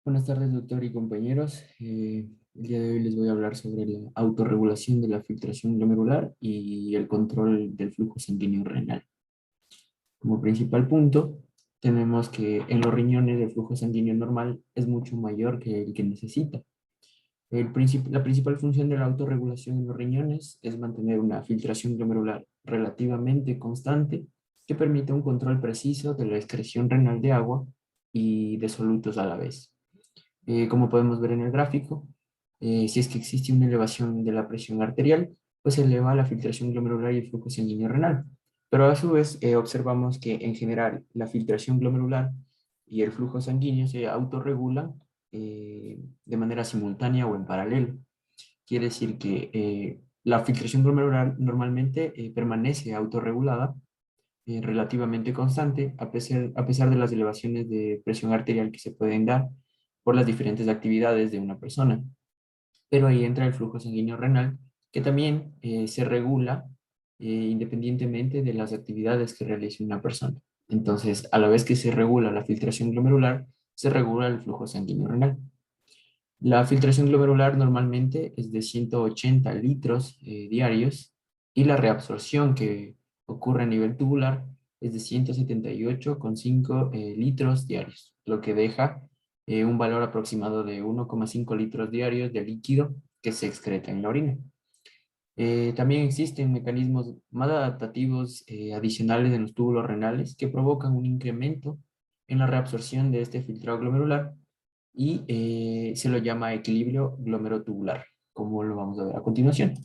Buenas tardes, doctor y compañeros. El día de hoy les voy a hablar sobre la autorregulación de la filtración glomerular y el control del flujo sanguíneo renal. Como principal punto, tenemos que en los riñones el flujo sanguíneo normal es mucho mayor que el que necesita. La principal función de la autorregulación en los riñones es mantener una filtración glomerular relativamente constante que permite un control preciso de la excreción renal de agua y de solutos a la vez. Como podemos ver en el gráfico, si es que existe una elevación de la presión arterial, pues se eleva la filtración glomerular y el flujo sanguíneo renal. Pero a su vez observamos que en general la filtración glomerular y el flujo sanguíneo se autorregulan de manera simultánea o en paralelo. Quiere decir que la filtración glomerular normalmente permanece autorregulada, relativamente constante, a pesar de las elevaciones de presión arterial que se pueden dar por las diferentes actividades de una persona. Pero ahí entra el flujo sanguíneo renal, que también se regula independientemente de las actividades que realice una persona. Entonces, a la vez que se regula la filtración glomerular, se regula el flujo sanguíneo renal. La filtración glomerular normalmente es de 180 litros diarios y la reabsorción que ocurre a nivel tubular es de 178,5 litros diarios, lo que deja un valor aproximado de 1,5 litros diarios de líquido que se excreta en la orina. También existen mecanismos más adaptativos adicionales en los túbulos renales que provocan un incremento en la reabsorción de este filtrado glomerular y se lo llama equilibrio glomerotubular, como lo vamos a ver a continuación.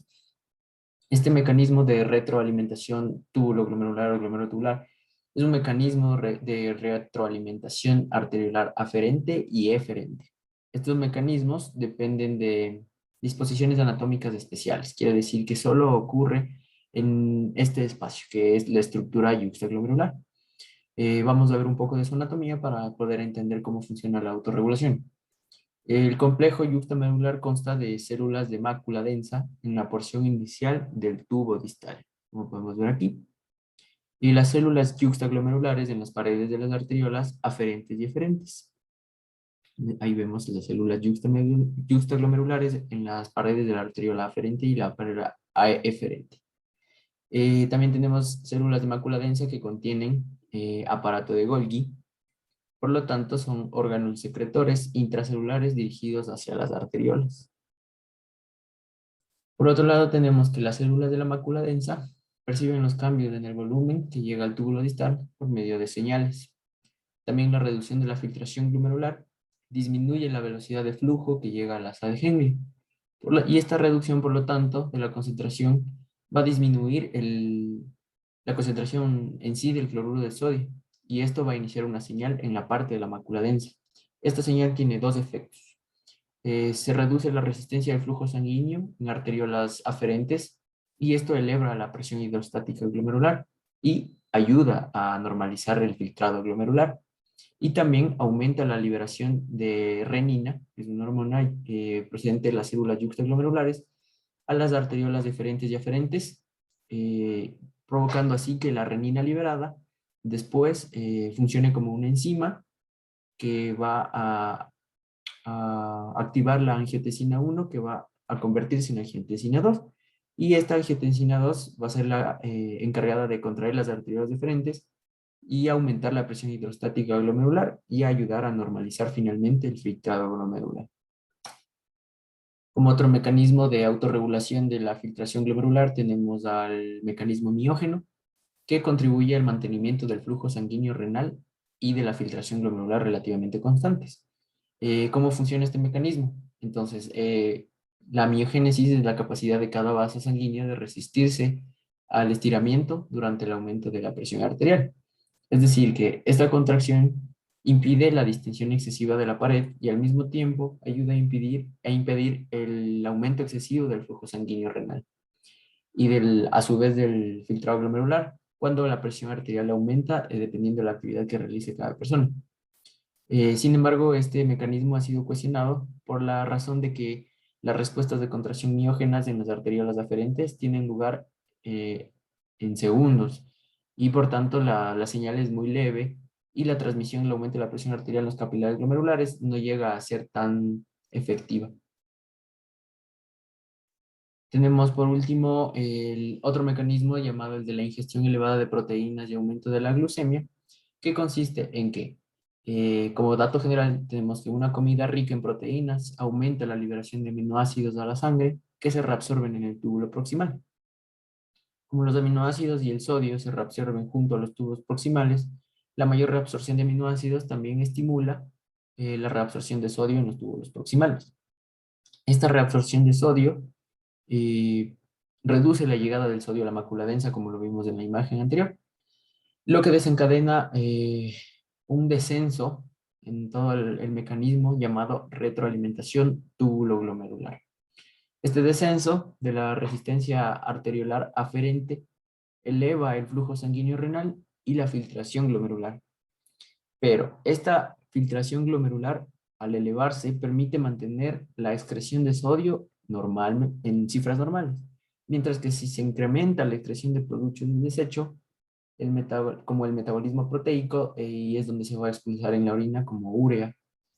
Este mecanismo de retroalimentación túbulo-glomerular o glomerotubular es un mecanismo de retroalimentación arteriolar aferente y eferente. Estos mecanismos dependen de disposiciones anatómicas especiales, quiere decir que solo ocurre en este espacio, que es la estructura yuxtaglomerular. Vamos a ver un poco de su anatomía para poder entender cómo funciona la autorregulación. El complejo yuxtamedular consta de células de mácula densa en la porción inicial del tubo distal, como podemos ver aquí, y las células yuxtaglomerulares en las paredes de las arteriolas aferentes y eferentes. Ahí vemos las células yuxtaglomerulares en las paredes de la arteriola aferente y la pared eferente. También tenemos células de mácula densa que contienen aparato de Golgi. Por lo tanto, son órganos secretores intracelulares dirigidos hacia las arteriolas. Por otro lado, tenemos que las células de la mácula densa perciben los cambios en el volumen que llega al túbulo distal por medio de señales. También la reducción de la filtración glomerular disminuye la velocidad de flujo que llega a la asa de Henle. Y esta reducción, por lo tanto, de la concentración va a disminuir la concentración en sí del cloruro de sodio. Y esto va a iniciar una señal en la parte de la mácula densa. Esta señal tiene dos efectos. Se reduce la resistencia del flujo sanguíneo en arteriolas aferentes y esto eleva la presión hidrostática glomerular y ayuda a normalizar el filtrado glomerular. Y también aumenta la liberación de renina, que es una hormona procedente de las células yuxtaglomerulares, a las arteriolas deferentes y aferentes, provocando así que la renina liberada después funcione como una enzima que va a activar la angiotensina 1 que va a convertirse en angiotensina 2. Y esta angiotensina 2 va a ser la encargada de contraer las arteriolas deferentes y aumentar la presión hidrostática glomerular y ayudar a normalizar finalmente el filtrado glomerular. Como otro mecanismo de autorregulación de la filtración glomerular tenemos al mecanismo miógeno, que contribuye al mantenimiento del flujo sanguíneo renal y de la filtración glomerular relativamente constantes. ¿Cómo funciona este mecanismo? Entonces, la miogénesis es la capacidad de cada vaso sanguíneo de resistirse al estiramiento durante el aumento de la presión arterial. Es decir, que esta contracción impide la distensión excesiva de la pared y al mismo tiempo ayuda a impedir el aumento excesivo del flujo sanguíneo renal y a su vez del filtrado glomerular cuando la presión arterial aumenta dependiendo de la actividad que realice cada persona. Sin embargo, este mecanismo ha sido cuestionado por la razón de que las respuestas de contracción miógenas en las arteriolas aferentes tienen lugar en segundos y por tanto la señal es muy leve y la transmisión, el aumento de la presión arterial en los capilares glomerulares no llega a ser tan efectiva. Tenemos por último el otro mecanismo llamado el de la ingestión elevada de proteínas y aumento de la glucemia, que consiste en que, como dato general, tenemos que una comida rica en proteínas aumenta la liberación de aminoácidos a la sangre que se reabsorben en el túbulo proximal. Como los aminoácidos y el sodio se reabsorben junto a los tubos proximales, la mayor reabsorción de aminoácidos también estimula la reabsorción de sodio en los túbulos proximales. Esta reabsorción de sodio eh, reduce la llegada del sodio a la mácula densa, como lo vimos en la imagen anterior, lo que desencadena un descenso en todo el mecanismo llamado retroalimentación túbulo-glomerular. Este descenso de la resistencia arteriolar aferente eleva el flujo sanguíneo renal y la filtración glomerular. Pero esta filtración glomerular, al elevarse, permite mantener la excreción de sodio normal, en cifras normales. Mientras que si se incrementa la excreción de productos de desecho, como el metabolismo proteico, y es donde se va a expulsar en la orina como urea,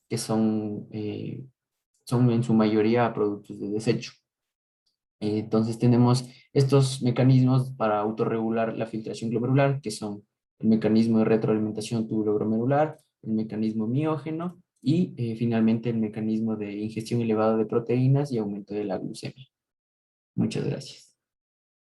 que son en su mayoría productos de desecho. Entonces tenemos estos mecanismos para autorregular la filtración glomerular, que son el mecanismo de retroalimentación tubulo-glomerular, el mecanismo miógeno y finalmente el mecanismo de ingestión elevada de proteínas y aumento de la glucemia. Muchas gracias.